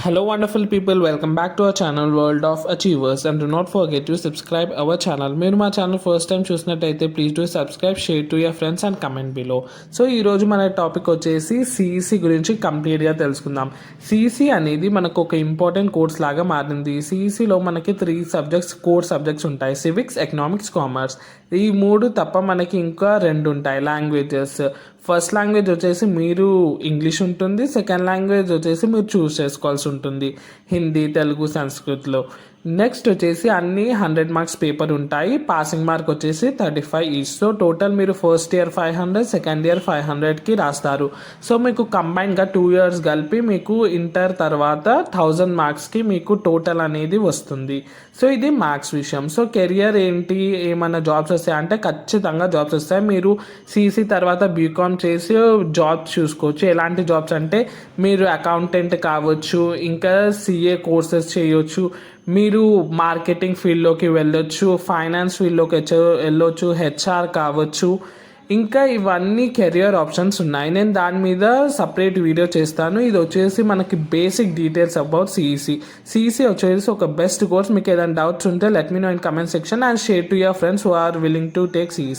Hello wonderful people, welcome back to our channel World of Achievers and do not forget to subscribe our channel. మీరు మా channel first time చూసినట్టయితే please do subscribe, share to your friends and comment below. So ఈరోజు మన topic వచ్చేసి CEC గురించి కంప్లీట్గా తెలుసుకుందాం. CEC అనేది మనకు ఒక ఇంపార్టెంట్ కోర్స్ లాగా మారింది. సిఈసిలో మనకి 3 కోర్ సబ్జెక్ట్స్ ఉంటాయి: సివిక్స్, ఎకనామిక్స్, కామర్స్. ఈ 3 తప్ప మనకి ఇంకా 2 ఉంటాయి లాంగ్వేజెస్. ఫస్ట్ లాంగ్వేజ్ వచ్చేసి మీరు ఇంగ్లీష్ ఉంటుంది, సెకండ్ లాంగ్వేజ్ వచ్చేసి మీరు చూస్ చేసుకోవాల్సి ఉంటుంది హిందీ, తెలుగు, సంస్కృత్లో. నెక్స్ట్ వచ్చేసి అన్నీ 100 మార్క్స్ పేపర్ ఉంటాయి. పాసింగ్ మార్క్ వచ్చేసి 35 ఈచ్. సో టోటల్ మీరు ఫస్ట్ ఇయర్ 500, సెకండ్ ఇయర్ 500కి రాస్తారు. సో మీకు కంబైన్గా 2 ఇయర్స్ కలిపి మీకు ఇంటర్ తర్వాత 1000 మార్క్స్కి మీకు టోటల్ అనేది వస్తుంది. సో ఇది మార్క్స్ విషయం. సో కెరియర్ ఏంటి, ఏమైనా జాబ్స్ వస్తాయి అంటే ఖచ్చితంగా జాబ్స్ వస్తాయి. మీరు సిసి తర్వాత బీకామ్ చేసి జాబ్స్ చూసుకోవచ్చు. ఎలాంటి జాబ్స్ అంటే మీరు అకౌంటెంట్ కావచ్చు, ఇంకా సిఏ కోర్సెస్ చేయొచ్చు, మీరు మార్కెటింగ్ ఫీల్డ్లోకి వెళ్ళొచ్చు, ఫైనాన్స్ ఫీల్డ్లోకి వెళ్ళొచ్చు, హెచ్ఆర్ కావచ్చు. ఇంకా ఇవన్నీ కెరియర్ ఆప్షన్స్ ఉన్నాయి. నేను దాని మీద సపరేట్ వీడియో చేస్తాను. ఇది వచ్చేసి మనకి basic details about CEC. CEC వచ్చేసి ఒక బెస్ట్ కోర్స్. మీకు ఏదైనా డౌట్స్ ఉంటే let me know in comment section and share to your friends who are willing to take CEC.